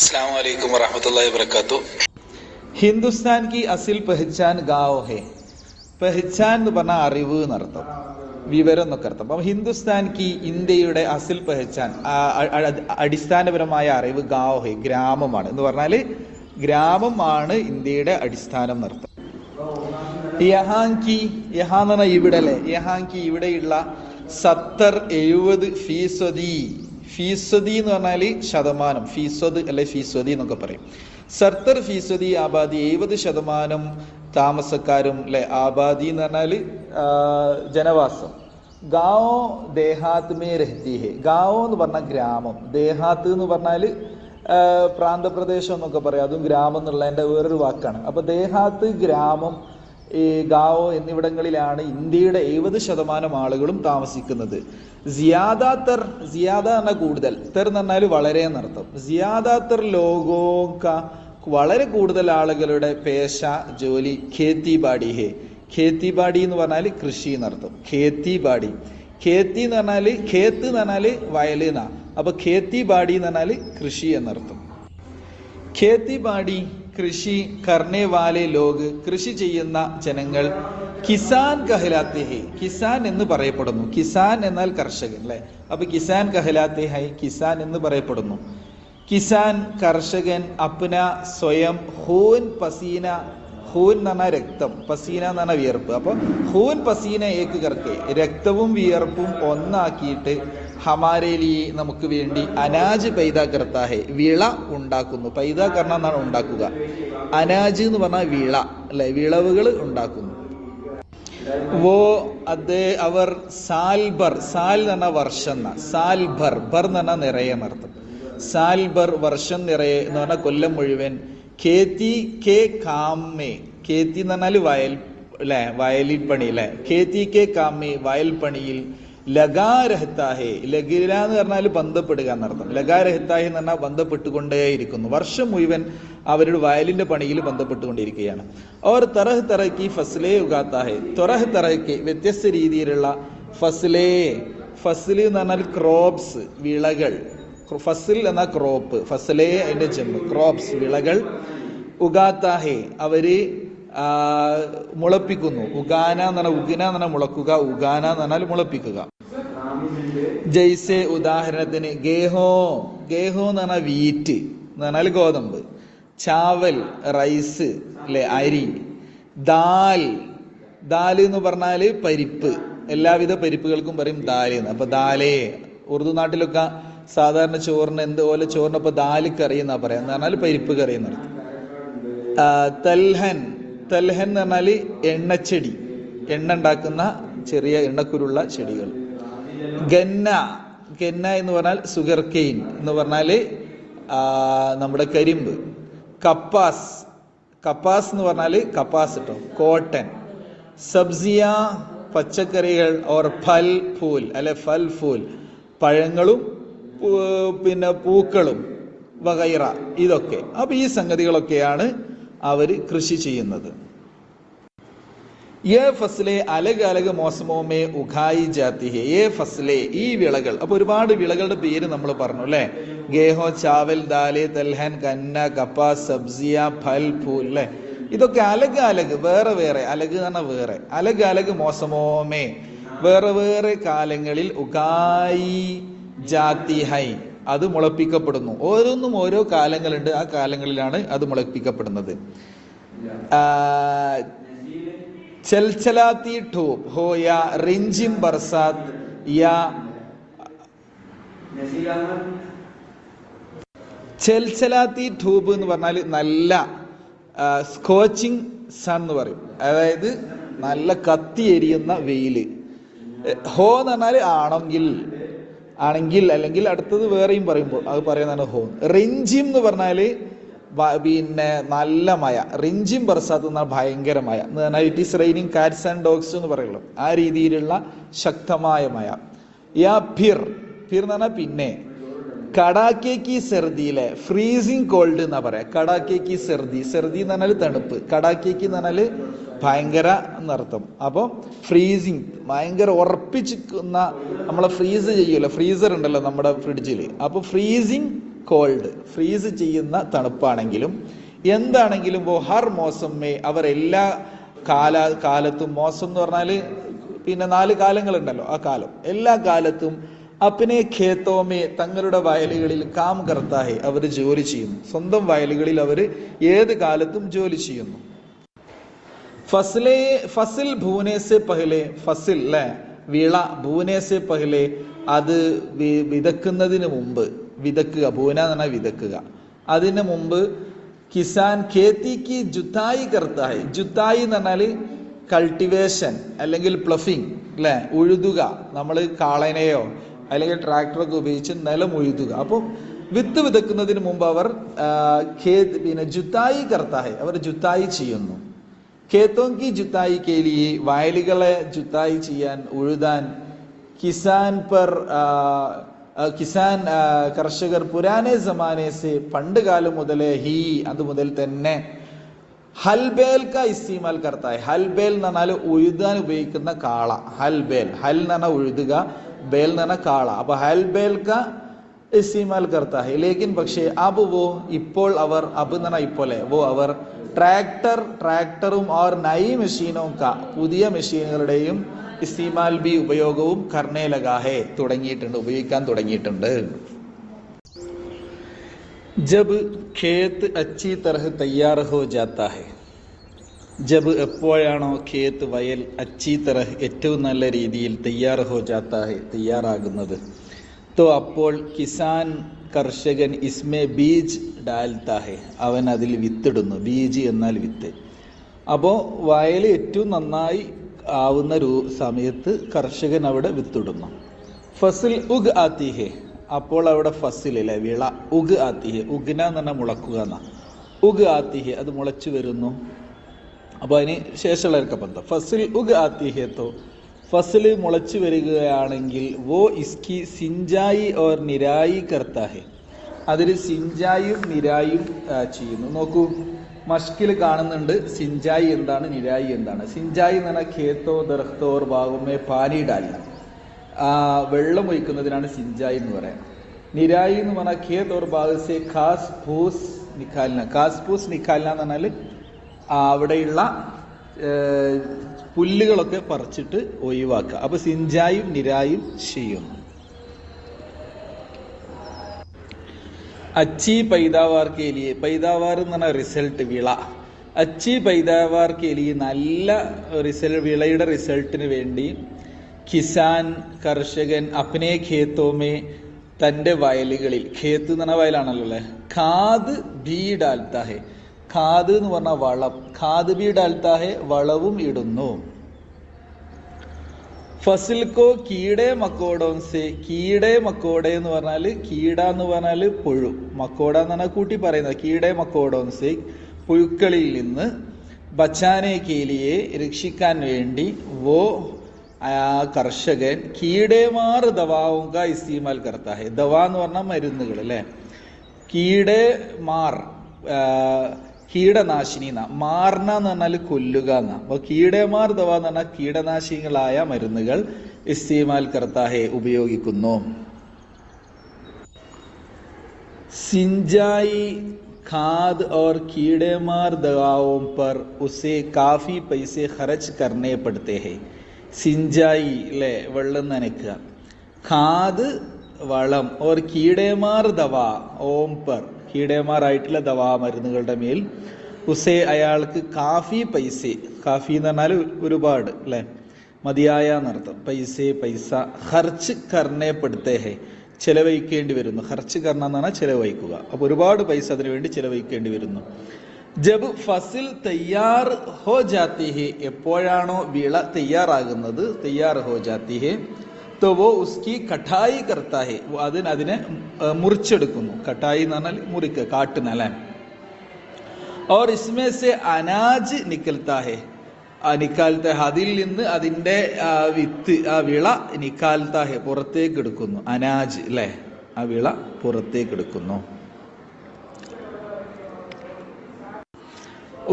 अस्सलाम वालेकुम वरहमतुल्लाहि वबरकातुह. ഹിന്ദുസ്ഥാൻ കി അസിൽ പെഹ്ചാൻ ഗാവോ ഹെ. പെഹ്ചാൻ എന്ന് പറഞ്ഞാൽ അറിവ് എന്നർത്ഥം, വിവരം എന്നൊക്കെ അർത്ഥം. അപ്പം ഹിന്ദുസ്ഥാൻ കി, ഇന്ത്യയുടെ അസിൽ പെഹ്ചാൻ, അടിസ്ഥാനപരമായ അറിവ് ഗാവോ ഹെ, ഗ്രാമമാണ് എന്ന് പറഞ്ഞാൽ ഗ്രാമമാണ് ഇന്ത്യയുടെ അടിസ്ഥാനം എന്നർത്ഥം. യഹാങ്കി, യഹാ എന്ന് പറഞ്ഞാൽ ഇവിടെ അല്ലേ, യഹാങ്കി ഇവിടെയുള്ള 70% ഫീസദി എന്ന് പറഞ്ഞാൽ ശതമാനം, ഫീസദ് അല്ലെ ഫീസദി എന്നൊക്കെ പറയും. 70% ആബാദി, 70% താമസക്കാരും അല്ലെ, ആബാദി എന്ന് പറഞ്ഞാൽ ജനവാസം. ഗാവോ ദേഹാത്ത് മേ രഹ്തി ഹെ. ഗാവോ എന്ന് പറഞ്ഞാൽ ഗ്രാമം, ദേഹാത്ത് എന്ന് പറഞ്ഞാൽ പ്രാന്തപ്രദേശം എന്നൊക്കെ പറയും, അതും ഗ്രാമം എന്നുള്ളതിൻ്റെ വേറൊരു വാക്കാണ്. അപ്പൊ ദേഹാത്ത്, ഗ്രാമം, ഈ ഗാവോ എന്നിവിടങ്ങളിലാണ് ഇന്ത്യയുടെ 70% ആളുകളും താമസിക്കുന്നത്. സിയാദാത്തർ, സിയാദ എന്ന കൂടുതൽ, തെർ എന്ന് പറഞ്ഞാൽ വളരെ എന്നർത്ഥം. സിയാദാത്തർ ലോകോക്ക, വളരെ കൂടുതൽ ആളുകളുടെ പേശ, ജോലി ഖേത്തി ബാടി ഹേ. ഖേത്തി ബാടി എന്ന് പറഞ്ഞാൽ കൃഷി എന്നർത്ഥം. ഖേത്തി ബാടി, ഖേത്തി എന്ന് പറഞ്ഞാൽ, ഖേത്ത് എന്ന് പറഞ്ഞാൽ വയൽ എന്നാ. അപ്പൊ ഖേത്തി ബാടി എന്ന് പറഞ്ഞാൽ കൃഷി എന്നർത്ഥം. ഖേത്തി ബാടി, കൃഷി, കർണേ വാലെ ലോഗ്, കൃഷി ചെയ്യുന്ന ജനങ്ങൾ, കിസാൻ കഹലാത്തെ ഹൈ, കിസാൻ എന്ന് പറയപ്പെടുന്നു. കിസാൻ എന്നാൽ കർഷകൻ അല്ലെ, അപ്പൊ കിസാൻ കഹലാത്തെ ഹൈ, കിസാൻ എന്ന് പറയപ്പെടുന്നു. കിസാൻ കർഷകൻ, അപ്ന സ്വയം, ഹൂൻ പസീന, ഹൂൻ എന്ന് പറഞ്ഞാൽ രക്തം, പസീന എന്ന് പറഞ്ഞാൽ വിയർപ്പ്. അപ്പൊ ഹൂൻ പസീന ഏക്ക് കർക്കെ, രക്തവും വിയർപ്പും ഒന്നാക്കിയിട്ട്, ഹമാരേലി നമുക്ക് വേണ്ടി, അനാജ് പൈദാ കർത്താ ഹെ, വിള ഉണ്ടാക്കുന്നു. പൈദാ കർണ എന്നാണ് ഉണ്ടാക്കുക, അനാജ് എന്ന് പറഞ്ഞാൽ വിള അല്ലെ, വിളവുകൾ ഉണ്ടാക്കുന്നു. വോ അത് അവർ, സാൽ ഭർ, സാൽ എന്ന് പറഞ്ഞാൽ വർഷം, സാൽ ഭർ, ഭർ എന്ന് പറഞ്ഞാൽ നിറയെ എന്നർത്ഥം. സാൽ ഭർ വർഷം നിറയെ എന്ന് പറഞ്ഞാൽ കൊല്ലം മുഴുവൻ. ഖേത്തി കെ കാമേ, ഖേത്തി എന്ന് പറഞ്ഞാൽ വയൽ അല്ലെ, വയലിൽ പണി അല്ലെ. ഖേത്തി കെ കാമേ, വയൽ പണിയിൽ. ലഗാ രഹത്താഹെ, ലഗിര എന്ന് പറഞ്ഞാൽ ബന്ധപ്പെടുക എന്നർത്ഥം. ലഗാ രഹത്താഹെ എന്ന് പറഞ്ഞാൽ ബന്ധപ്പെട്ടുകൊണ്ടേയിരിക്കുന്നു, വർഷം മുഴുവൻ അവരുടെ വയലിന്റെ പണിയിൽ ബന്ധപ്പെട്ടുകൊണ്ടിരിക്കുകയാണ്. അവർ തറഹ് തറക്കി ഫസ്ലേ ഉഗാത്താഹെ, തൊറഹ് തറയ്ക്ക് വ്യത്യസ്ത രീതിയിലുള്ള ഫസ്ലേ, ഫസ്ല് എന്ന് പറഞ്ഞാൽ ക്രോപ്സ്, വിളകൾ. ഫസിൽ എന്ന ക്രോപ്പ്, ഫസലേ അതിന്റെ ജമ്മ്, ക്രോപ്സ് വിളകൾ. ഉഗാത്താഹെ അവര് മുളപ്പിക്കുന്നു. ഉഗാന എന്ന് പറഞ്ഞാൽ, ഉഗന എന്ന് പറഞ്ഞാൽ മുളക്കുക, ഉഗാന എന്ന് പറഞ്ഞാൽ മുളപ്പിക്കുക. ജയ്സെ ഉദാഹരണത്തിന്, ഗേഹോ, ഗേഹോ എന്ന് പറഞ്ഞാൽ വീറ്റ് എന്ന് പറഞ്ഞാൽ ഗോതമ്പ്. ചാവൽ റൈസ് അല്ലെ, അരി. ദാൽ, ദാല് എന്ന് പറഞ്ഞാല് പരിപ്പ്, എല്ലാവിധ പരിപ്പുകൾക്കും പറയും ദാല് എന്ന്. അപ്പൊ ദാലേ, ഉറുദു നാട്ടിലൊക്കെ സാധാരണ ചോറിന് എന്തുപോലെ ചോറിനൊപ്പം ദാല് കറി എന്നാ പറയാ, എന്ന് പറഞ്ഞാൽ പരിപ്പ് കറി എന്ന് പറയും. തൽഹൻ, തൽഹൻ എന്ന് പറഞ്ഞാല് എണ്ണച്ചെടി, എണ്ണ ഉണ്ടാക്കുന്ന ചെറിയ എണ്ണക്കുരുള്ള ചെടികൾ. ഗന്ന, ഗന്ന എന്ന് പറഞ്ഞാൽ സുഗർ കെയിൻ എന്ന് പറഞ്ഞാല് നമ്മുടെ കരിമ്പ്. കപ്പാസ്, കപ്പാസ് എന്ന് പറഞ്ഞാല് കപ്പാസ് കേട്ടോ, കോട്ടൺ. സബ്സിയ പച്ചക്കറികൾ. ഓർ ഫൽ ഫൂൽ അല്ലെ, ഫൽ ഫൂൽ പഴങ്ങളും പിന്നെ പൂക്കളും, വഗൈറ ഇതൊക്കെ. അപ്പൊ ഈ സംഗതികളൊക്കെയാണ് അവര് കൃഷി ചെയ്യുന്നത്. യേ ഫസ്ലെ അലഗ് അലഗ് മോസമോമേ ഉഖായി ജാത്തി ഹെ. യേ ഫസ്ലെ, ഈ വിളകൾ. അപ്പൊ ഒരുപാട് വിളകളുടെ പേര് നമ്മൾ പറഞ്ഞു അല്ലെ. ഗേഹോ, ചാവൽ, ദാലെ, തൽഹൻ, കന്ന, കപ്പാസ്, സബ്സിയ, ഫൽ ഫൂൽ അല്ലെ. ഇതൊക്കെ അലഗ് അലഗ്, വേറെ വേറെ, അലഗ് എന്ന് പറഞ്ഞാൽ വേറെ, അലഗ് അലഗ് മോസമോമേ, വേറെ വേറെ കാലങ്ങളിൽ, ഉഖായി ജാതി ഹൈ, അത് മുളപ്പിക്കപ്പെടുന്നു. ഓരോന്നും ഓരോ കാലങ്ങളുണ്ട്, ആ കാലങ്ങളിലാണ് അത് മുളപ്പിക്കപ്പെടുന്നത്. ചൽചലാത്തി ഠൂപ് ഹോ യാ റിഞ്ചിം ബർസാത്ത് യാ. ചൽചലാത്തി ഠൂപ് എന്ന് പറഞ്ഞാൽ നല്ല സ്കോച്ചിങ് സൺ എന്ന് പറയും, അതായത് നല്ല കത്തി എരിയുന്ന വെയില്. ഹോ എന്ന് പറഞ്ഞാൽ ആണെങ്കിൽ, ആണെങ്കിൽ അല്ലെങ്കിൽ അടുത്തത് വേറെയും പറയുമ്പോൾ അത് പറയുന്നതാണ് ഹോം. റിഞ്ചിം എന്ന് പറഞ്ഞാല് പിന്നെ നല്ല മഴ. റിഞ്ചിം ബർസാത്ത് എന്നാൽ ഭയങ്കര മഴ എന്ന് പറഞ്ഞാൽ it is raining cats and dogs എന്ന് പറയുള്ളൂ, ആ രീതിയിലുള്ള ശക്തമായ മഴ. യാ ഫിർ, ഫിർ എന്ന് പറഞ്ഞാൽ പിന്നെ. കടാക്കേക്ക് സെർദിയിലെ, ഫ്രീസിങ് കോൾഡ് എന്നാ പറയാ. കടാക്കേക്ക് സെർദി, സെർദി എന്ന് പറഞ്ഞാൽ തണുപ്പ്, കടാക്കേക്ക് എന്ന് പറഞ്ഞാല് ഭയങ്കര എന്നർത്ഥം. അപ്പോൾ ഫ്രീസിങ്, ഭയങ്കര ഉറപ്പിച്ചിരിക്കുന്ന, നമ്മളെ ഫ്രീസ് ചെയ്യൂല, ഫ്രീസർ ഉണ്ടല്ലോ നമ്മുടെ ഫ്രിഡ്ജിൽ. അപ്പോൾ ഫ്രീസിങ് കോൾഡ്, ഫ്രീസ് ചെയ്യുന്ന തണുപ്പാണെങ്കിലും എന്താണെങ്കിലും ഹർ മോസമ്മേ അവർ എല്ലാ കാലത്തും, മോസം എന്ന് പറഞ്ഞാല് പിന്നെ 4 കാലങ്ങളുണ്ടല്ലോ, ആ കാലം എല്ലാ കാലത്തും അപ്പനെ ഖേത്തോമേ തങ്ങളുടെ വയലുകളിൽ കാം കർത്താഹെ അവർ ജോലി ചെയ്യുന്നു. സ്വന്തം വയലുകളിൽ അവർ ഏത് കാലത്തും ജോലി ചെയ്യുന്നു. ഫസിൽ ഭൂനേസെ പഹലെ, ഫസിൽ അല്ലെ വിള, ഭൂനേസെ പഹലെ അത് വിതക്കുന്നതിന് മുമ്പ്, വിതക്കുക, ഭൂന എന്ന് പറഞ്ഞാൽ വിതക്കുക, അതിന് മുമ്പ് കിസാൻ ഖേത്തിക്ക് ജുത്തായി കർത്താഹെ, ജുത്തായി എന്ന് പറഞ്ഞാൽ കൾട്ടിവേഷൻ അല്ലെങ്കിൽ പ്ലഫിങ് അല്ലെ, ഉഴുതുക, നമ്മൾ കാളനെയോ അല്ലെങ്കിൽ ട്രാക്ടറൊക്കെ ഉപയോഗിച്ച് നിലം ഉഴുതുക. അപ്പം വിത്ത് വിതക്കുന്നതിന് മുമ്പ് അവർ പിന്നെ ജുത്തായി കർത്താഹെ അവർ ജുത്തായി ചെയ്യുന്നു. ഖേത്തോങ്കി ജുത്തായി കേലിയെ വയലുകളെ ജുത്തായി ചെയ്യാൻ, ഉഴുതാൻ, കിസാൻ കർഷകർ പുരാനെ സമാനേസെ പണ്ട് കാലം മുതലേ അത് മുതൽ തന്നെ ഹൽബേൽ ക ഇസ്തിമാൽ കർത്തായ, ഹൽബേൽ എന്ന് പറഞ്ഞാൽ ഉഴുതാൻ ഉപയോഗിക്കുന്ന കാള, ഹൽബേൽ, ഹൽ എന്ന് പറഞ്ഞാൽ ഉഴുതുക, ബേൽ എന്ന് പറഞ്ഞാൽ കാള. അപ്പൊ ഹൽബേൽ ക ഇസ്തിമാൽ കർത്തായ ലേക്കിൻ പക്ഷേ അബ് ഇപ്പോൾ അവർ, അബ് എന്ന് പറഞ്ഞാൽ ഇപ്പോലെ, അവർ ട്രാക്ടറും और नई मशीनों का പുതിയ മെഷീനുകളുടെയും ഇസ്തിമാൽ ബി ഉപയോഗവും കർണേ ലഗാ ഹേ തുടങ്ങിയിട്ടുണ്ട്, ഉപയോഗിക്കാൻ തുടങ്ങിയിട്ടുണ്ട്. ജബ് ഖേത്ത് അച്ചി തരഹ് തയ്യാർ ഹോ ജാത്താ ഹെ, ജബ് എപ്പോഴാണോ ഖേത്ത് വയൽ അച്ചി തരഹ് ഏറ്റവും നല്ല രീതിയിൽ തയ്യാർ ഹോ ജാത്താ ഹെ തയ്യാറാകുന്നത്, തോ അപ്പോൾ കിസാൻ കർഷകൻ ഇസ്മേ ബീജ് ഡാൽത്താ ഹെ അവൻ അതിൽ വിത്തിടുന്നു. ബീജ് എന്നാൽ വിത്ത്. അപ്പോൾ വയൽ ഏറ്റവും നന്നായി ആവുന്ന സമയത്ത് കർഷകൻ അവിടെ വിത്തിടുന്നു. ഫസിൽ ഉഗ് ആത്തി ഹെ, അപ്പോൾ അവിടെ ഫസിൽ അല്ലെ വിള, ഉഗ് ആത്തി ഹെ, ഉഗ്ന എന്ന് പറഞ്ഞാൽ മുളക്കുക എന്നാ, ഉഗ് ആത്തി ഹെ അത് മുളച്ചു വരുന്നു. അപ്പോൾ അതിന് ശേഷമുള്ള ബന്ധം ഫസിൽ ഉഗ് ആത്തി ഹെ, തോ ഫസിൽ മുളച്ചു വരികയാണെങ്കിൽ വോ ഇസ്കി സിഞ്ചായി ഓർ നിരായി കർത്താ ഹെ അതിൽ സിഞ്ചായും നിരായും ചെയ്യുന്നു. നോക്കൂ, മഷ്കിൽ കാണുന്നുണ്ട് സിഞ്ചായി എന്താണ്, നിരായി എന്താണ്. സിഞ്ചായി എന്ന് പറഞ്ഞാൽ ഖേത്തോ ദർഖ്തോ ഓർ ഭാഗമേ പാനി ഡാലിന, വെള്ളം ഒഴിക്കുന്നതിനാണ് സിഞ്ചായി എന്ന് പറയാം. നിരായി എന്ന് പറഞ്ഞാൽ ഖേത്ത് ഓർ ഭാഗസെ ഖാസ് ഫൂസ് നിക്കാലിന, ഖാസ് ഫൂസ് നിക്കാലിന എന്ന് പറഞ്ഞാൽ അവിടെയുള്ള പുല്ലുകളൊക്കെ പറിച്ചിട്ട് ഒഴിവാക്കുക. അപ്പൊ സിഞ്ചായും നിരായും ചെയ്യുന്നു. അച്ചി പൈദാവാർ കേലിയെ, പൈദാവാർ എന്ന് പറഞ്ഞാൽ റിസൾട്ട്, വിള. അച്ചി പൈദാവാർ കേലിയെ നല്ല വിളയുടെ റിസൾട്ടിന് വേണ്ടി കിസാൻ കർഷകൻ അപ്നെ ഖേത്തോമേ തൻ്റെ വയലുകളിൽ, ഖേത്ത് എന്ന് പറഞ്ഞ വയലാണല്ലോ അല്ലെ, ഖാദ് ബീ ഡാൽത്താ ഹെ, ഖാദ് എന്ന് പറഞ്ഞ വളം, ഖാദ് ബീ ഡാൽത്താ ഹെ വളവും ഇടുന്നു. ഫസിൽക്കോ കീടെ മക്കോടോൻസെ, കീടെ മക്കോടെ എന്ന് പറഞ്ഞാൽ കീട എന്ന് പറഞ്ഞാൽ പുഴു, മക്കോട എന്ന് പറഞ്ഞാൽ കൂട്ടി പറയുന്നത്, കീടെ മക്കോടോൻസെ പുഴുക്കളിൽ നിന്ന് ബച്ചാനെ കേലിയെ രക്ഷിക്കാൻ വേണ്ടി വോ കർഷകൻ കീടേമാർ ദവാവും കാ ഇസ്തിമാൽ കർത്താ ഹെ, ദവ എന്ന് പറഞ്ഞാൽ മരുന്നുകൾ അല്ലെ, കീടേമാർ കീടനാശിനി എന്നാ, മാർന എന്ന് പറഞ്ഞാൽ കൊല്ലുക എന്നാ. അപ്പൊ കീടേമാർ ദവ എന്ന് പറഞ്ഞാൽ കീടനാശിനികളായ മരുന്നുകൾ ഇസ്തിമാൽ കർത്താ ഹെ ഉപയോഗിക്കുന്നു. സിഞ്ചായി खाद और कीड़ेमार दवाओं पर उसे काफ़ी पैसे खर्च करने पड़ते हैं. സിഞ്ചായി അല്ലേ, വെള്ളം നനയ്ക്കുക, ഖാദ് വളം, ഓർ കീടേമാർ ദവ ഓം പർ കീടേമാർ ആയിട്ടുള്ള ദവാ മരുന്നുകളുടെ മേൽ, ഉസേ അയാൾക്ക് കാഫി പൈസ, കാഫി എന്ന് പറഞ്ഞാൽ ഒരുപാട് അല്ലേ, മതിയായ എന്നർത്ഥം, പൈസ ഖർച്ച് കർണേ പെടുത്തേ ഹേ ചെലവഴിക്കേണ്ടി വരുന്നു. ഖർച്ച് കർണ എന്ന് പറഞ്ഞാൽ ചെലവഴിക്കുക. അപ്പോൾ ഒരുപാട് പൈസ അതിനു വേണ്ടി ചെലവഴിക്കേണ്ടി വരുന്നു. ജബ് ഫസിൽ തയ്യാർ ഹോ ജാത്തി ഹെ, എപ്പോഴാണോ വിള തയ്യാറാകുന്നത്, തയ്യാർ ഹോ ജാത്തി ഹെ, तो वो उसकी कटाई करता है, അതിനെ മുറിച്ചെടുക്കുന്നു. കട്ടായി എന്ന് പറഞ്ഞാൽ മുറിക്കുക, കാട്ടുന്ന അല്ലേ. और इसमें से अनाज निकलता है, നിക്കാൽത്ത അതിൽ നിന്ന് അതിന്റെ വിത്ത്, ആ വിള നിക്കാൽത്ത ഹെ പുറത്തേക്ക് എടുക്കുന്നു, അനാജ് അല്ലേ, ആ വിള പുറത്തേക്ക് എടുക്കുന്നു.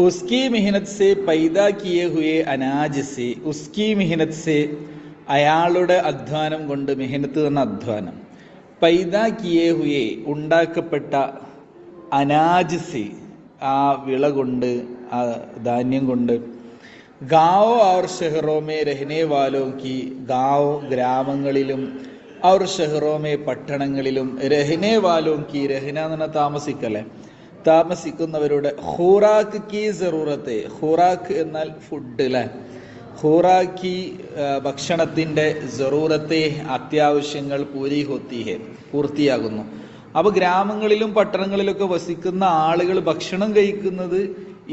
उसकी मेहनत से पैदा किए हुए अनाज से, उसकी मेहनत से അയാളുടെ അധ്വാനം കൊണ്ട്, മെഹനത്ത് എന്ന അധ്വാനം, പൈദാ കിയേ ഹുയേ ഉണ്ടാക്കപ്പെട്ട അനാജ് ആ വിള കൊണ്ട്, ആ ധാന്യം കൊണ്ട്, ഗാവോ ഔർ ഷെഹറോമേ രഹ്നെ വാലോ കി, ഗാവോ ഗ്രാമങ്ങളിലും, ഔർ ഷെഹറോമേ പട്ടണങ്ങളിലും, രഹ്നെ വാലോ കി, രഹ്ന എന്ന് പറഞ്ഞാൽ താമസിക്കല്ലേ, താമസിക്കുന്നവരുടെ ഖുറാഖ് കി സറൂറത്തെ, ഖുറാഖ് എന്നാൽ ഫുഡ് അല്ലേ, ഖുറാഖി ഭക്ഷണത്തിന്റെ സറൂറത്തെ അത്യാവശ്യങ്ങൾ പൂരി ഹോത്തി ഹെ, പൂർത്തിയാകുന്നു. അപ്പൊ ഗ്രാമങ്ങളിലും പട്ടണങ്ങളിലൊക്കെ വസിക്കുന്ന ആളുകൾ ഭക്ഷണം കഴിക്കുന്നത്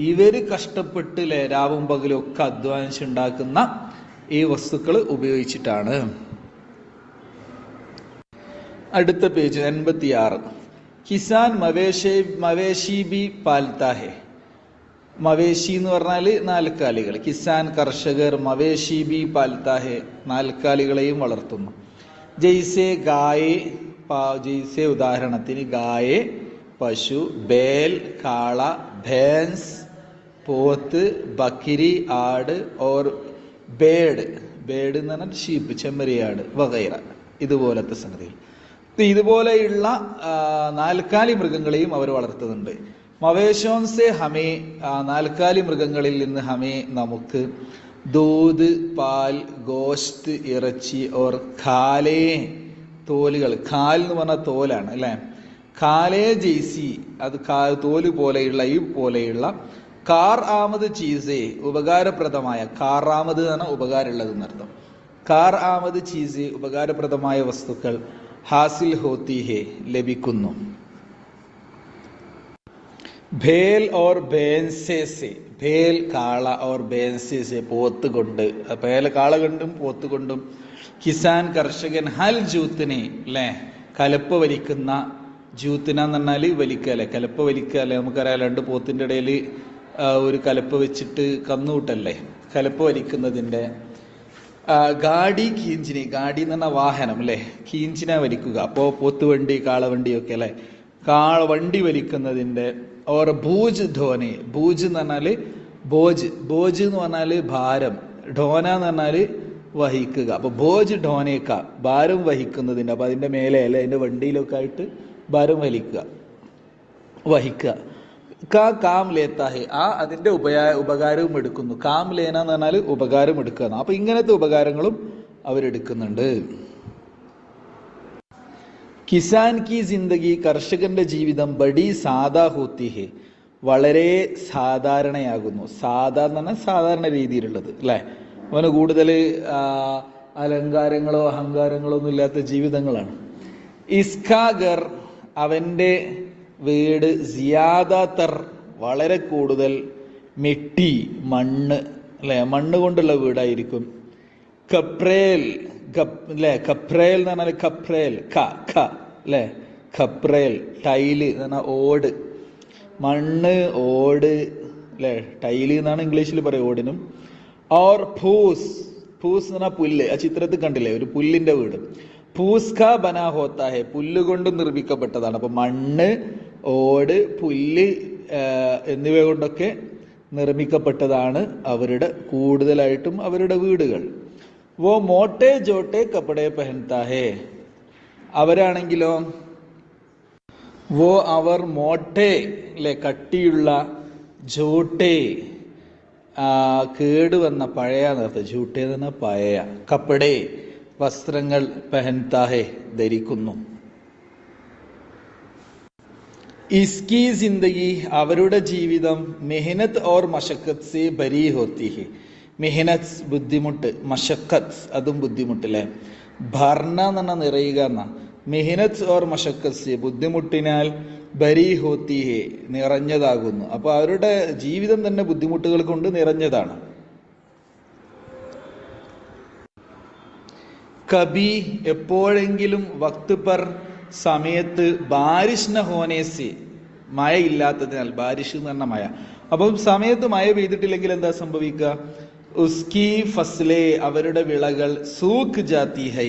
ഇവര് കഷ്ടപ്പെട്ട് രാവും പകലും ഒക്കെ അധ്വാനിച്ചുണ്ടാക്കുന്ന ഈ വസ്തുക്കൾ ഉപയോഗിച്ചിട്ടാണ്. അടുത്ത പേജ് 86. കിസാൻ മവേഷി ബി പാൽത്താ ഹെ. മവേഷി എന്ന് പറഞ്ഞാൽ നാൽക്കാലികൾ. കിസാൻ കർഷകർ, മവേഷി ബി പാൽത്താ ഹെ നാൽക്കാലികളെയും വളർത്തുന്നു. ജയ്സെ ഗായേ, ജയ്സെ ഉദാഹരണത്തിന് ഗായേ പശു, ബേൽ കാള, ഭേൻസ് പോത്ത്, ബക്കിരി ആട്, ഓർ ബേഡ്, ബേഡ് എന്ന് പറഞ്ഞാൽ ഷീപ്പ് ചെമ്മരിയാട് വഗൈറ, ഇതുപോലത്തെ സംഗതികൾ. ഇതുപോലെയുള്ള നാൽക്കാലി മൃഗങ്ങളെയും അവർ വളർത്തുന്നുണ്ട്. മവേശോൻസെ ഹമേ, നാൽക്കാലി മൃഗങ്ങളിൽ നിന്ന് ഹമേ നമുക്ക്, ദൂത് പാൽ, ഗോഷ്ത് ഇറച്ചി, ഓർ ഖാലേ തോലുകൾ, ഖാൽ എന്ന് പറഞ്ഞാൽ തോലാണ് അല്ലെ, ഖാലേ ജെയ്സി അത് തോല് പോലെയുള്ള ഈ പോലെയുള്ള, കാർ ആമത് ചീസേ ഉപകാരപ്രദമായ, കാർ ആമത് എന്ന് പറഞ്ഞാൽ ഉപകാരമുള്ളത് എന്നർത്ഥം, കാർ ആമത് ചീസേ ഉപകാരപ്രദമായ വസ്തുക്കൾ, ഹാസിൽ ഹോത്തി ഹേ ലഭിക്കുന്നു. ഭേൽ ഓർ ബേൻസേ സെ, ഭേൽ കാള ഓർ ബേൻസേ സെ പോത്ത് കൊണ്ട്, ഭേൽ കാള കൊണ്ടും പോത്ത് കൊണ്ടും, കിസാൻ കർഷകൻ, ഹൽ ജൂത്തിനെ അല്ലെ കലപ്പ് വലിക്കുന്ന, ജൂത്തിന എന്ന് പറഞ്ഞാല് വലിക്കുക അല്ലെ, കലപ്പ് വലിക്കുക അല്ലെ, നമുക്കറിയാം രണ്ട് പോത്തിന്റെ ഇടയിൽ ഒരു കലപ്പ് വെച്ചിട്ട് കന്നുകൂട്ടല്ലേ, കലപ്പ് വലിക്കുന്നതിന്റെ. ഗാഡി കീഞ്ചിനി, ഗാഡി എന്ന് പറഞ്ഞ വാഹനം അല്ലെ, കീഞ്ചിന വലിക്കുക, അപ്പോ പോത്തുവണ്ടി കാളവണ്ടിയൊക്കെ അല്ലെ, വണ്ടി വലിക്കുന്നതിന്റെ. ഓർ ഭൂജ് ധോനെ, ഭൂജ് എന്ന് പറഞ്ഞാല് ബോജ്, ബോജ് എന്ന് പറഞ്ഞാല് ഭാരം, ധോന എന്ന് പറഞ്ഞാല് വഹിക്കുക, അപ്പൊ ഭോജ് ധോനേക്ക ഭാരം വഹിക്കുന്നതിന്റെ, അപ്പൊ അതിന്റെ മേലെ അല്ലെ അതിന്റെ വണ്ടിയിലൊക്കെ ആയിട്ട് ഭാരം വഹിക്കുക. കാം ലേത്താ ഹെ, ആ അതിന്റെ ഉപകാരവും എടുക്കുന്നു. കാം ലേന എന്ന് പറഞ്ഞാൽ ഉപകാരം എടുക്കുക. അപ്പൊ ഇങ്ങനത്തെ ഉപകാരങ്ങളും അവരെടുക്കുന്നുണ്ട്. കിസാൻ കി ജിന്ദഗി, കർഷകന്റെ ജീവിതം, ബഡി സാദാ ഹോത്തി ഹെ വളരെ സാധാരണയാകുന്നു. സാധാ എന്ന് പറഞ്ഞാൽ സാധാരണ രീതിയിലുള്ളത് അല്ലെ, അവന് കൂടുതൽ അലങ്കാരങ്ങളോ അഹങ്കാരങ്ങളോ ഒന്നും ഇല്ലാത്ത ജീവിതങ്ങളാണ്. ഇസ്കാഗർ അവന്റെ വീട്, സിയാദാത്തർ വളരെ കൂടുതൽ, മിട്ടി മണ്ണ് അല്ലെ, മണ്ണ് കൊണ്ടുള്ള വീടായിരിക്കും. കപ്രേൽ അല്ലെ, കപ്രേൽ എന്ന് പറഞ്ഞാൽ കപ്രേൽ അല്ലെ, കപ്രേൽ ടൈല് എന്ന് പറഞ്ഞാൽ ഓട്, മണ്ണ് ഓട് അല്ലെ, ടൈല് എന്നാണ് ഇംഗ്ലീഷിൽ പറയും ഓടിനും. ഓർ ഫൂസ്, ഫൂസ് എന്ന് പറഞ്ഞാൽ പുല്ല്, ആ ചിത്രത്തിൽ കണ്ടില്ലേ ഒരു പുല്ലിന്റെ വീട്. പൂസ്ക ബനാ ഹോത്താ ഹെ പുല്ലുകൊണ്ട് നിർമ്മിക്കപ്പെട്ടതാണ്. അപ്പൊ മണ്ണ്, ഓട്, പുല്ല് എന്നിവ കൊണ്ടൊക്കെ നിർമ്മിക്കപ്പെട്ടതാണ് അവരുടെ കൂടുതലായിട്ടും അവരുടെ വീടുകൾ. വോ മോട്ടെ ജോട്ടെ കപ്പടെ പെഹൻതാ ഹെ, അവരാണെങ്കിലോ വോ അവർ മോട്ടെ അല്ലെ കട്ടിയുള്ള, ജോട്ടെ കേടുവന്ന പഴയ നിർത്ത, ജൂട്ടെ എന്ന പഴയ, കപ്പടെ വസ്ത്രങ്ങൾ, പെഹൻതാഹെ ധരിക്കുന്നു. ഇസ്കി ജിന്ദഗി അവരുടെ ജീവിതം, മെഹനത്ത് ഓർ മഷക്കത്ത് സെ ബരി ഹോത്തി ഹെ, മെഹനത്ത് ബുദ്ധിമുട്ട്, മഷക്കത്ത് അതും ബുദ്ധിമുട്ട് അല്ലെ, ഭർണ എന്ന് പറഞ്ഞാൽ നിറയുക എന്ന, മെഹനത്ത് ഓർ മഷക്കത്ത് സെ ബുദ്ധിമുട്ടിനാൽ, ബരി ഹോത്തി ഹെ നിറഞ്ഞതാകുന്നു. അപ്പൊ അവരുടെ ജീവിതം തന്നെ ബുദ്ധിമുട്ടുകൾ കൊണ്ട് നിറഞ്ഞതാണ്. കബി എപ്പോഴെങ്കിലും, വക്ത് പർ സമയത്ത്, ബാരിഷ് ന ഹോനേസി മഴ ഇല്ലാത്തതിനാൽ, ബാരിഷ് എന്ന് പറഞ്ഞ മഴ. അപ്പം സമയത്ത് മഴ പെയ്തിട്ടില്ലെങ്കിൽ എന്താ സംഭവിക്കുക? ഉസ്കി ഫസ്ലെ അവരുടെ വിളകൾ, സൂഖ് ജാത്തി ഹൈ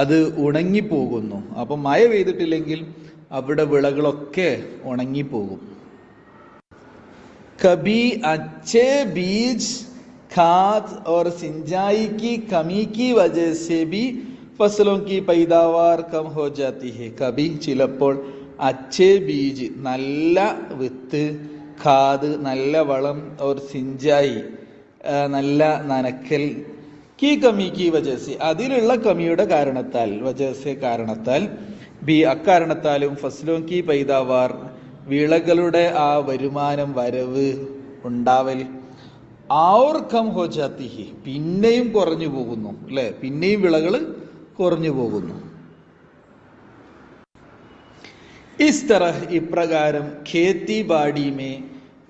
അത് ഉണങ്ങിപ്പോകുന്നു. അപ്പൊ മഴ പെയ്തിട്ടില്ലെങ്കിൽ അവരുടെ വിളകളൊക്കെ ഉണങ്ങിപ്പോകും. കബി അച്ഛേ ബീജ് खाद और सिंचाई की कमी की वजह से भी ഫസലോं की पैदावार कम हो जाती है कभी ചിലപ്പോൾ അച്ഛേ ബീജ് നല്ല വിത്ത്, ഖാദ് നല്ല വളം, और സിഞ്ചായി നല്ല നനക്കൽ, കീ കമി കി വജസി അതിലുള്ള കമിയുടെ കാരണത്താൽ, വജസെ കാരണത്താൽ, ബി അക്കാരണത്താലും, ഫസ്ലോം കി പൈദാവാർ വിളകളുടെ ആ വരുമാനം, വരവ്, ഉണ്ടാവൽ, ഔർ കം ഹോ ജാത്തി ഹി പിന്നെയും കുറഞ്ഞു പോകുന്നു, അല്ലെ, പിന്നെയും വിളകൾ കുറഞ്ഞു പോകുന്നു. ഇസ് തറഹ് ഇപ്രകാരം ഖേത്തി ബാഡി മേ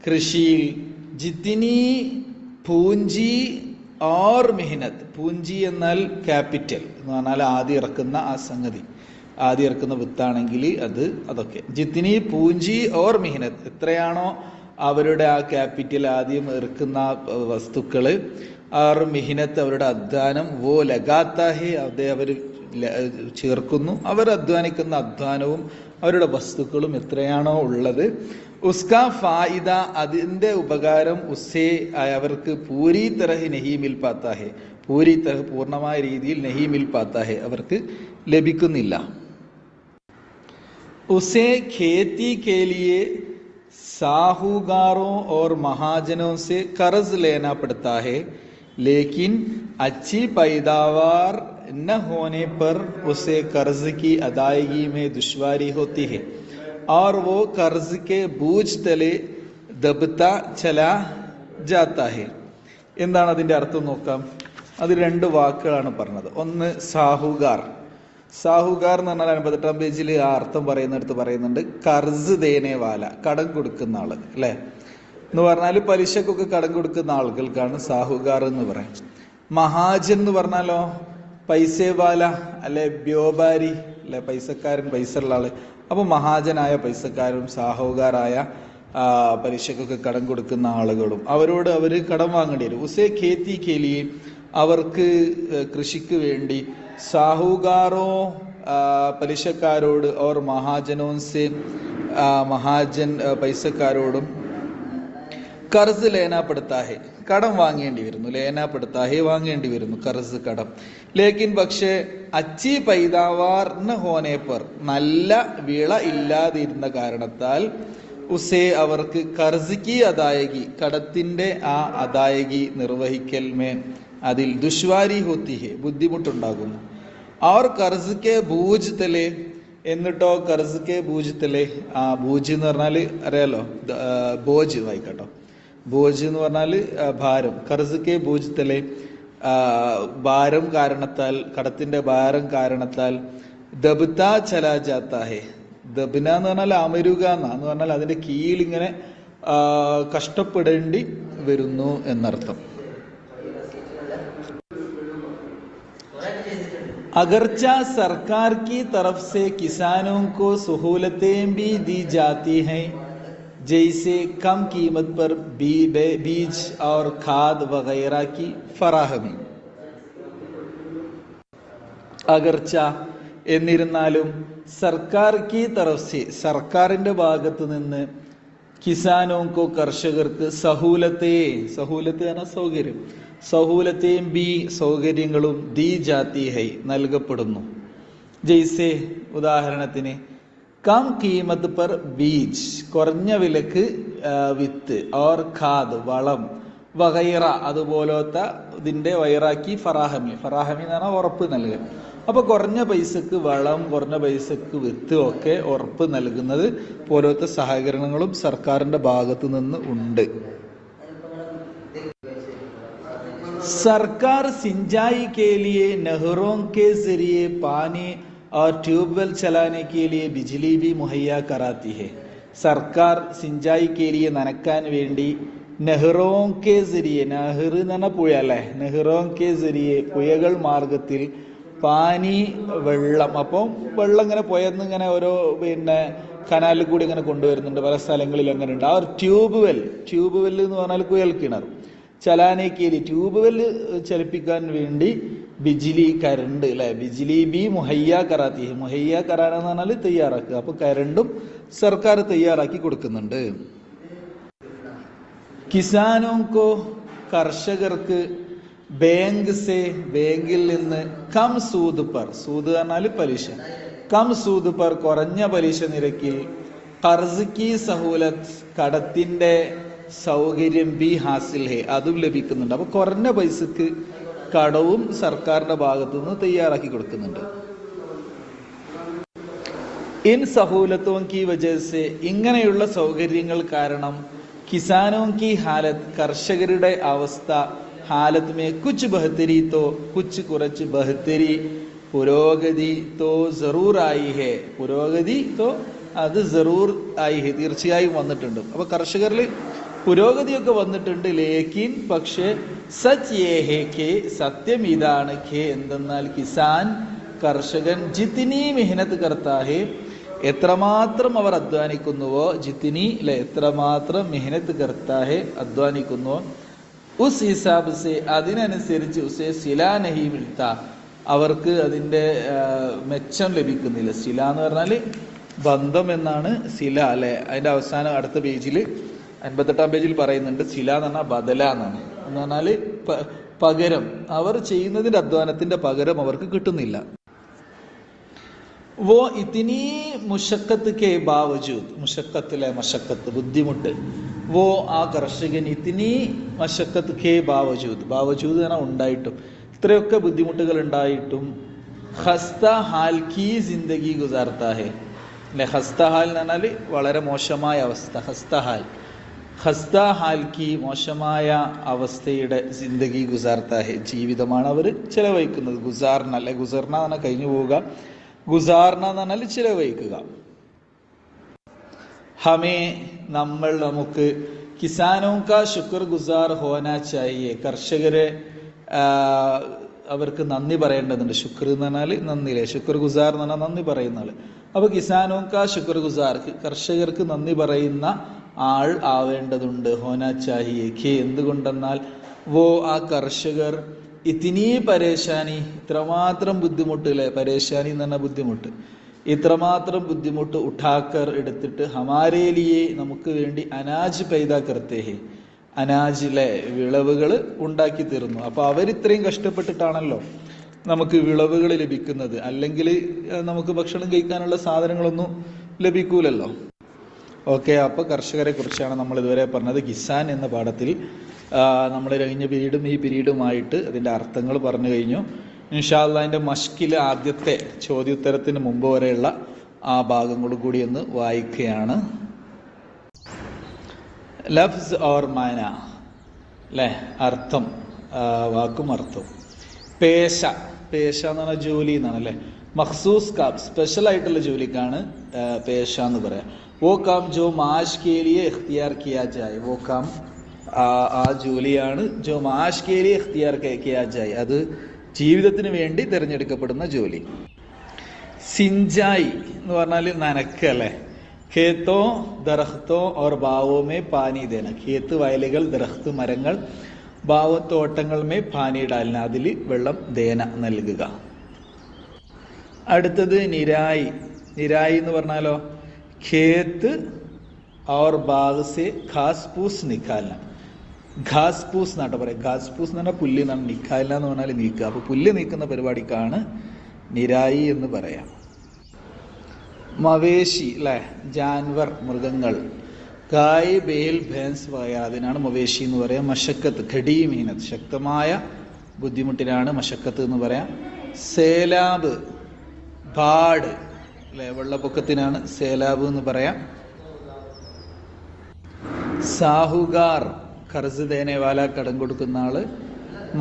കൃഷിയിൽ ജിത്തിനി പൂഞ്ചി ഓർ മെഹനത്ത്, പൂഞ്ചി എന്നാൽ ക്യാപിറ്റൽ എന്ന് പറഞ്ഞാൽ ആദ്യം ഇറക്കുന്ന ആ സംഗതി, ആദ്യം ഇറക്കുന്ന വിത്താണെങ്കിൽ അതൊക്കെ, ജിത്തിനി പൂഞ്ചി ഓർ മെഹനത്ത് എത്രയാണോ അവരുടെ ആ ക്യാപിറ്റൽ ആദ്യം ഇറക്കുന്ന വസ്തുക്കള്, ആർ മെഹനത്ത് അവരുടെ അധ്വാനം, വോ ലഗാത്താഹെ അതേ അവർ ചേർക്കുന്നു, അവർ അധ്വാനിക്കുന്ന അധ്വാനവും അവരുടെ വസ്തുക്കളും എത്രയാണോ ഉള്ളത്, ഉസ്കാ ഫായിദ അതിന്റെ ഉപകാരം, ഉസ്സേ അവർക്ക് പൂരി തരഹ് നഹി മിൽ പാത്താഹെ, പൂരി തരഹ് പൂർണ്ണമായ രീതിയിൽ നഹി മിൽ പാത്താഹെ അവർക്ക് ലഭിക്കുന്നില്ല. ഉസേ ഖേത്തി കേ ലിയേ साहूकारों और महाजनों से कर्ज लेना पड़ता है, लेकिन अच्छी पैदावार न होने पर उसे कर्ज की अदायगी में दुश्वारी होती है और वो कर्ज के बोझ तले दबता चला जाता है. എന്താണ് അതിന്റെ അർത്ഥം നോക്കാം. അത് രണ്ട് വാക്കുകളാണ് പറഞ്ഞത്. ഒന്ന് സാഹുകാർ. സാഹുകാർ എന്ന് പറഞ്ഞാൽ 58-ാം പേജിൽ ആ അർത്ഥം പറയുന്നിടത്ത് പറയുന്നുണ്ട് കർസ് ദേനെ വാല, കടം കൊടുക്കുന്ന ആള്, അല്ലെ, എന്ന് പറഞ്ഞാൽ പലിശക്കൊക്കെ കടം കൊടുക്കുന്ന ആളുകൾക്കാണ് സാഹുകാർ എന്ന് പറയാം. മഹാജൻ എന്ന് പറഞ്ഞാലോ പൈസേ വാല, അല്ലെ വ്യാപാരി, അല്ലെ പൈസക്കാരൻ, പൈസ ഉള്ള ആള്. അപ്പൊ മഹാജനായ പൈസക്കാരും സാഹുകാരായ പലിശക്കൊക്കെ കടം കൊടുക്കുന്ന ആളുകളും അവരോട് അവര് കടം വാങ്ങേണ്ടി വരും. ഉസേ ഖേത്തി കേലിയെ അവർക്ക് കൃഷിക്ക് വേണ്ടി, സാഹുകാരോ പലിശക്കാരോട്, ഓർ മഹാജനോ സെ മഹാജൻ പൈസക്കാരോടും, കർസ് ലേനാപ്പെടുത്താഹെ കടം വാങ്ങേണ്ടി വരുന്നു, ലേനാപ്പെടുത്താഹെ വാങ്ങേണ്ടി വരുന്നു, കർസ് കടം. ലേക്കിൻ പക്ഷേ അച്ചി പൈദാവാർ ന ഹോനെ പർ നല്ല വിള ഇല്ലാതിരുന്ന കാരണത്താൽ, ഉസേ അവർക്ക് കർസ് കി അദായകി കടത്തിന്റെ ആ അദായകി നിർവഹിക്കൽ മേ അതിൽ ദുശ്വാരി ഹോത്തി ഹെ ബുദ്ധിമുട്ടുണ്ടാകുന്നു. और कर्ज के बूझ तले എന്നിട്ടോ കർസ് കെ ബൂജ് തലെ, ആ ബൂജ് എന്ന് പറഞ്ഞാൽ അറിയാലോ, ബോജ് വായിക്കട്ടോ, ബോജ് എന്ന് പറഞ്ഞാൽ ഭാരം. കർസ് കെ ബൂജ് തലെ ഭാരം കാരണത്താൽ, കടത്തിന്റെ ഭാരം കാരണത്താൽ, ദബ്ത ചലാ ജാത്താ ഹെ, ദബ്ന എന്ന് പറഞ്ഞാൽ അമരുക എന്ന് പറഞ്ഞാൽ അതിന്റെ കീഴിലിങ്ങനെ കഷ്ടപ്പെടേണ്ടി വരുന്നു എന്നർത്ഥം. अगरचा सरकार की तरफ से किसानों को सहूलतें भी दी जाती हैं, जैसे कम कीमत पर बीज और खाद वगैरह की फराहमी. അഗർച്ച എന്നിരുന്നാലും, സർക്കാർ കി തറഫ് സെ സർക്കാരിന്റെ ഭാഗത്ത് നിന്ന്, കിസാനോങ്കോ കർഷകർക്ക്, സഹൂലത്തെ എന്ന സൗകര്യം, സഹൂലത്തെയും ബി സൗകര്യങ്ങളും, ദീ ജാത്തി ഹൈ നൽകപ്പെടുന്നു. ജയ്സെ ഉദാഹരണത്തിന്, കം കീമത്ത് പർ ബീജ് കുറഞ്ഞ വിലക്ക് വിത്ത്, ഓർ ഖാദ് വളം, വഗൈറ അതുപോലത്തെ ഇതിന്റെ വൈറാക്കി ഫറാഹമി എന്ന് പറഞ്ഞാൽ ഉറപ്പ് നൽകൽ. അപ്പൊ കുറഞ്ഞ പൈസക്ക് വളം, കുറഞ്ഞ പൈസക്ക് വിത്ത് ഒക്കെ ഉറപ്പ് നൽകുന്നത് പോലത്തെ സഹകരണങ്ങളും സർക്കാരിന്റെ ഭാഗത്ത് നിന്ന് ഉണ്ട്. सरकार सिंचाई के लिए नहरों के जरिए पानी और ट्यूबवेल चलाने के लिए बिजली भी मुहैया कराती है. സർക്കാർ സിഞ്ചായി के लिए നനക്കാൻ വേണ്ടി, നെഹ്റോं के जरिए, നെഹ്ർ എന്ന് പറഞ്ഞ പുഴ അല്ലേ, നെഹ്റോं के जरिए പുഴകൾ മാർഗത്തിൽ, പാനി വെള്ളം, അപ്പം വെള്ളം ഇങ്ങനെ പുഴന്ന് ഇങ്ങനെ ഓരോ കനാലിൽ കൂടി ഇങ്ങനെ കൊണ്ടുവരുന്നുണ്ട്, പല സ്ഥലങ്ങളിൽ അങ്ങനെ ഉണ്ട്. ആ ഒരു ട്യൂബ് വെൽ എന്ന് പറഞ്ഞാൽ കുഴൽ കിണർ, ചലാനേക്കേലി ട്യൂബ് വെല്ല് ചലിപ്പിക്കാൻ വേണ്ടി, ബിജിലി കരണ്ട്, അല്ലെ, ബിജിലി ബി മുഹയ്യ കറാത്തി, മുഹയ്യ കരാന എന്ന് പറഞ്ഞാൽ തയ്യാറാക്കുക. അപ്പൊ കരണ്ടും സർക്കാർ തയ്യാറാക്കി കൊടുക്കുന്നുണ്ട്. കിസാനോങ്കോ കർഷകർക്ക്, ബാങ്ക് സേ ബാങ്കിൽ നിന്ന് കം സൂദ് പർ, സൂദ് പറഞ്ഞാൽ പലിശ, കം സൂദ് പർ കുറഞ്ഞ പലിശ നിരക്കിൽ, ഖർസ് കി സഹൂലത്ത് കടത്തിന്റെ സൗകര്യം ബി ഹാസിൽ ഹേ അതും ലഭിക്കുന്നുണ്ട്. അപ്പൊ കുറഞ്ഞ പൈസക്ക് കടവും സർക്കാരിന്റെ ഭാഗത്തു നിന്ന് തയ്യാറാക്കി കൊടുക്കുന്നുണ്ട്. ഇൻ സഹൂലത്തോം കി വജഹ്സെ ഇങ്ങനെയുള്ള സൗകര്യങ്ങൾ കാരണം കിസാനോം കി ഹാലത്ത് കർഷകരുടെ അവസ്ഥ ഹാലത്ത് മേ കുച്ച് ബഹത്തരി തോ കുച്ച് കുറച്ച് ബഹത്തരി പുരോഗതി തോ ജറൂർ ആയി ഹേ, പുരോഗതി തോ അത് ജറൂർ ആയി ഹേ തീർച്ചയായും വന്നിട്ടുണ്ട്. അപ്പൊ കർഷകരിൽ പുരോഗതിയൊക്കെ വന്നിട്ടുണ്ട്. ലേക്കിൻ പക്ഷേ സച്ച് യേ ഹേ കെ സത്യം ഇതാണ് കെ എന്തെന്നാൽ കിസാൻ കർഷകൻ ജിത്തിനി മെഹനത്ത് കർത്താ ഹേ എത്രമാത്രം അവർ അധ്വാനിക്കുന്നുവോ, ജിത്തിനി അല്ലെ എത്രമാത്രം മെഹനത്ത് കർത്താ ഹേ അധ്വാനിക്കുന്നുവോ, ഉസ് ഹിസാബ് സെ അതിനനുസരിച്ച് ഉസേ സിലാ നഹി മിൽത്ത അവർക്ക് അതിന്റെ മെച്ചം ലഭിക്കുന്നില്ല. സില എന്ന് പറഞ്ഞാല് ബന്ധം എന്നാണ് സില അല്ലെ. അതിന്റെ അവസാനം അടുത്ത പേജിൽ 58-ാം പേജിൽ പറയുന്നുണ്ട് സില എന്ന് പറഞ്ഞാൽ ബദല എന്നാണ്. എന്ന് പറഞ്ഞാല് പകരം അവർ ചെയ്യുന്നതിന്റെ അധ്വാനത്തിന്റെ പകരം അവർക്ക് കിട്ടുന്നില്ല. വോ ഇത്തിനി മുഷക്കത്ത് കെ ബാവജൂദ്, മുഷക്കത്തിലെ മഷക്കത്ത് ബുദ്ധിമുട്ട്, വോ ആ കർഷകൻ ഇത്തിനി മഷക്കത്ത് കെ ബാവജൂദ്, ബാവജൂദ് എന്നാ ഉണ്ടായിട്ടും ഇത്രയൊക്കെ ബുദ്ധിമുട്ടുകൾ ഉണ്ടായിട്ടും ഹസ്ത ഹാൽ കി ജിന്ദഗി ഗുസാർത്താ ഹേ അല്ലെ. ഹസ്ത ഹാൽ എന്ന് പറഞ്ഞാൽ വളരെ മോശമായ അവസ്ഥ, ഹസ്തഹാൽ ഹസ്തഹാൽ കി മോശമായ അവസ്ഥയുടെ ജിന്ദഗി ഗുസാർത്താ ഹേ ജീവിതമാണ് അവർ ചെലവഴിക്കുന്നത്. ഗുസാർന അല്ലെ, ഗുസർന എന്ന് പറഞ്ഞാൽ കഴിഞ്ഞു പോവുക, ഗുസാർന എന്ന് പറഞ്ഞാൽ ചിലവഴിക്കുക. ഹമേ നമ്മൾ നമുക്ക് കിസാനോ കാ ശുക്ർ ഗുസാർ ഹോന ചാഹിയെ കർഷകരെ അവർക്ക് നന്ദി പറയേണ്ടതുണ്ട്. ശുക്ർ എന്ന് പറഞ്ഞാൽ നന്ദിയില്ലേ, ശുക്ർ ഗുസാർ എന്ന് പറഞ്ഞാൽ നന്ദി പറയുന്ന ആള്. അപ്പൊ കിസാനോ കാ ശുക്ർ ഗുസാർ കർഷകർക്ക് നന്ദി പറയുന്ന ആൾ ആവേണ്ടതുണ്ട്. ഹോന ചാഹിയെ കെ എന്തുകൊണ്ടെന്നാൽ വോ ആ കർഷകർ ഇത്തിനി പരേശാനി ഇത്രമാത്രം ബുദ്ധിമുട്ട് അല്ലെ, പരേശാനി എന്ന് പറഞ്ഞ ബുദ്ധിമുട്ട്, ഇത്രമാത്രം ബുദ്ധിമുട്ട് ഉഠാക്കർ എടുത്തിട്ട് ഹമാരേലിയെ നമുക്ക് വേണ്ടി അനാജ് പൈദാ കർത്തേ ഹേ അനാജിലെ വിളവുകൾ ഉണ്ടാക്കി തരുന്നു. അപ്പൊ അവരിത്രയും കഷ്ടപ്പെട്ടിട്ടാണല്ലോ നമുക്ക് വിളവുകൾ ലഭിക്കുന്നത്. അല്ലെങ്കിൽ നമുക്ക് ഭക്ഷണം കഴിക്കാനുള്ള സാധനങ്ങളൊന്നും ലഭിക്കൂലല്ലോ. ഓക്കെ, അപ്പൊ കർഷകരെ കുറിച്ചാണ് നമ്മൾ ഇതുവരെ പറഞ്ഞത്. കിസാൻ എന്ന പാഠത്തിൽ നമ്മൾ കഴിഞ്ഞ പീരീഡും ഈ പീരീഡുമായിട്ട് അതിന്റെ അർത്ഥങ്ങൾ പറഞ്ഞു കഴിഞ്ഞു. ഇൻഷാ അല്ലാഹ് അതിന്റെ മഷ്കിലെ ആദ്യത്തെ ചോദ്യോത്തരത്തിന് മുമ്പ് വരെയുള്ള ആ ഭാഗങ്ങളും കൂടി ഒന്ന് വായിക്കുകയാണ്. ലഫ്സ് ഓർ മാന അല്ലെ, അർത്ഥം, വാക്കും അർത്ഥവും. പേശ, പേശ എന്ന് പറഞ്ഞാൽ ജോലി എന്നാണ് അല്ലെ. മഖ്സൂസ് കാം സ്പെഷ്യൽ ആയിട്ടുള്ള ജോലിക്കാണ് പേശ എന്ന് പറയാം. വോ കാം ജോ മാഷ് കെ ലിയെ ഇഖ്തിയാർ കിയാ ജായ്, വോ കാം ആ ജോലിയാണ് ജോ മാഷ് കെ ലിയെ ഇഖ്തിയാർ കിയാ ജായ് അത് ജീവിതത്തിന് വേണ്ടി തിരഞ്ഞെടുക്കപ്പെടുന്ന ജോലി. സിഞ്ചായി എന്ന് പറഞ്ഞാൽ നനക്ക് അല്ലെ. ഖേത്തോ ദറഖ്തോ ഓർ ബാവോ മേ പാനി ദേന, ഖേത്ത് വയലുകൾ, ദറഖ്ത് മരങ്ങൾ, ബാവോ തോട്ടങ്ങൾ മേ പാനി ഡാലിന അതിൽ വെള്ളം ദേന നൽകുക. അടുത്തത് നിരായി. നിരായി എന്ന് പറഞ്ഞാലോ ഖേത്ത് ഓർ ബാഗ് സെ ഘാസ് പൂസ് നിക്കാലന, ഘാസ് പൂസ് എന്നാട്ടോ പറയാം. ഘാസ് പൂസ് എന്ന് പറഞ്ഞാൽ പുല്ല് എന്നാണ്, നിക്കാലന എന്ന് പറഞ്ഞാൽ നീക്കുക. അപ്പൊ പുല്ല് നീക്കുന്ന പരിപാടിക്കാണ് നിരായി എന്ന് പറയാം. മവേശി അല്ലെ, ജാൻവർ മൃഗങ്ങൾ, ഗായ് ബേൽ ഭേൻസ് വകയാ അതിനാണ് മവേശി എന്ന് പറയാം. മഷക്കത്ത് ഘടി മീനത്ത് ശക്തമായ ബുദ്ധിമുട്ടിനാണ് മഷക്കത്ത് എന്ന് പറയാം. സേലാബ് ബാഡ് അല്ലെ, വെള്ളപ്പൊക്കത്തിനാണ് സേലാബ് എന്ന് പറയാം. സാഹുകാർ ഖർസ് ദേനേവാല കടം കൊടുക്കുന്ന ആള്.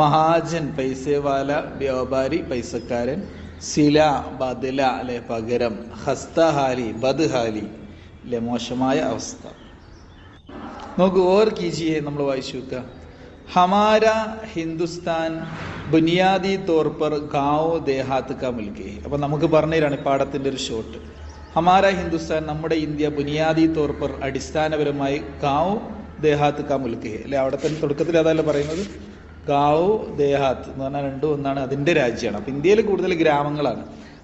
മഹാജൻ പൈസേവാല വ്യാപാരി പൈസക്കാരൻ. സില ബദല അല്ലെ പകരം. ഹസ്തഹാലി ബദ്ഹാലി അല്ലെ മോശമായ അവസ്ഥ. നോക്കൂ, ഓർ കീജിയെ നമ്മൾ വായിച്ചു നോക്കുക. ഹമാര ഹിന്ദുസ്ഥാൻ ബുനിയാദി തോർ പർ ഗാവ് ദേഹാത്ത് കാ മുൽക്ക്. അപ്പൊ നമുക്ക് പറഞ്ഞു തരാണ് പാഠത്തിന്റെ ഒരു ഷോട്ട്. ഹമാര ഹിന്ദുസ്ഥാൻ നമ്മുടെ ഇന്ത്യ ബുനിയാദി തോർ പർ അടിസ്ഥാനപരമായി ഗാവ് ദേഹാത്ത് കാ മുൽക്ക് അല്ലെ. അവിടെ തന്നെ തുടക്കത്തിൽ അതല്ല പറയുന്നത്. ഗാവ് ദേഹാത്ത് എന്ന് പറഞ്ഞാൽ രണ്ടും ഒന്നാണ്, അതിന്റെ രാജ്യമാണ്. അപ്പൊ ഇന്ത്യയിൽ കൂടുതൽ ഗ്രാമങ്ങളാണ്,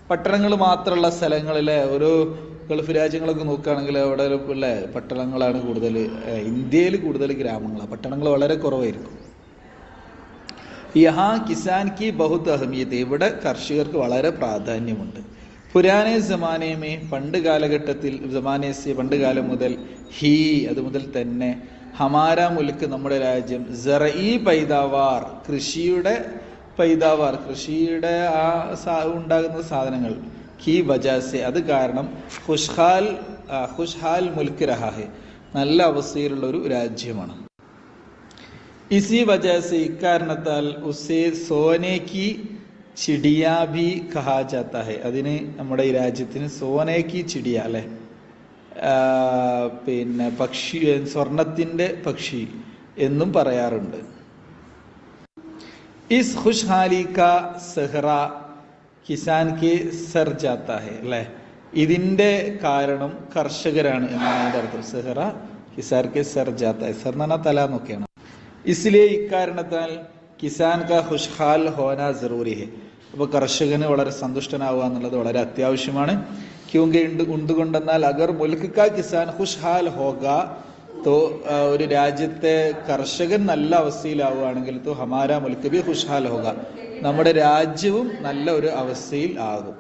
പട്ടണങ്ങൾ മാത്രമുള്ള സ്ഥലങ്ങളിലെ ഓരോ ഗൾഫ് രാജ്യങ്ങളൊക്കെ നോക്കുകയാണെങ്കിൽ അവിടെ അല്ലെ പട്ടണങ്ങളാണ് കൂടുതൽ. ഇന്ത്യയിൽ കൂടുതൽ ഗ്രാമങ്ങളാണ്, പട്ടണങ്ങൾ വളരെ കുറവായിരിക്കും. യഹാ കിസാൻ കി ബഹുത് അഹമിയത്ത്, ഇവിടെ കർഷകർക്ക് വളരെ പ്രാധാന്യമുണ്ട്. പുരാനെ ജമാനയമേ, പണ്ട് കാലഘട്ടത്തിൽ, ജമാനേസ്യ പണ്ട് കാലം മുതൽ, ഹി അത് മുതൽ തന്നെ, ഹമാര മുൽക്ക് നമ്മുടെ രാജ്യം, സറഈ പൈദാവാർ കൃഷിയുടെ പൈദാവാർ കൃഷിയുടെ ഉണ്ടാകുന്ന സാധനങ്ങൾ, കി വജാസെ അത് കാരണം, ഖുഷ്ഹാൽ മുൽക്ക് രഹാഹെ നല്ല അവസ്ഥയിലുള്ള ഒരു രാജ്യമാണ്. ഇസി വജാസെ ഇക്കാരണത്താൽ ഉസേ സോനെ കി ചിടിയാ ഭി കഹാ ജാത്ത ഹെ, അതിന് നമ്മുടെ ഈ രാജ്യത്തിന് സോനെ കി ചിടിയ അല്ലെ, പിന്നെ പക്ഷി, സ്വർണത്തിന്റെ പക്ഷി എന്നും പറയാറുണ്ട്. ഇസ് ഖുഷ്ഹാലി കാ സെഹ്റ കിസാൻ കെ സർ ജാത്ത ഹെ അല്ലെ, ഇതിന്റെ കാരണം കർഷകരാണ് എന്നാണ് അതിന്റെ അർത്ഥം. സെഹ്റ കിസാൻ കെ സർ ജാത്ത ഹെ, സർ എന്ന് പറഞ്ഞാൽ തല എന്നൊക്കെയാണ്. ഇസ്ലിയെ ഇക്കാരണത്താൽ കിസാൻ കാ ഖുഷ്ഹാൽ ഹോന ജറൂരി ഹെ, അപ്പോൾ കർഷകന് വളരെ സന്തുഷ്ടനാവുക എന്നുള്ളത് വളരെ അത്യാവശ്യമാണ്. ക്യോങ്കി എന്തുകൊണ്ടെന്നാൽ അഗർ മുൽക്ക് കാ കിസാൻ ഖുഷ്ഹാൽ ഹോഗ തോ, ഒരു രാജ്യത്തെ കർഷകൻ നല്ല അവസ്ഥയിലാവുകയാണെങ്കിൽ തോ ഹമാര മുൽക്ക് ബി ഖുഷ്ഹാൽ ഹോഗ, നമ്മുടെ രാജ്യവും നല്ല ഒരു അവസ്ഥയിൽ ആകും.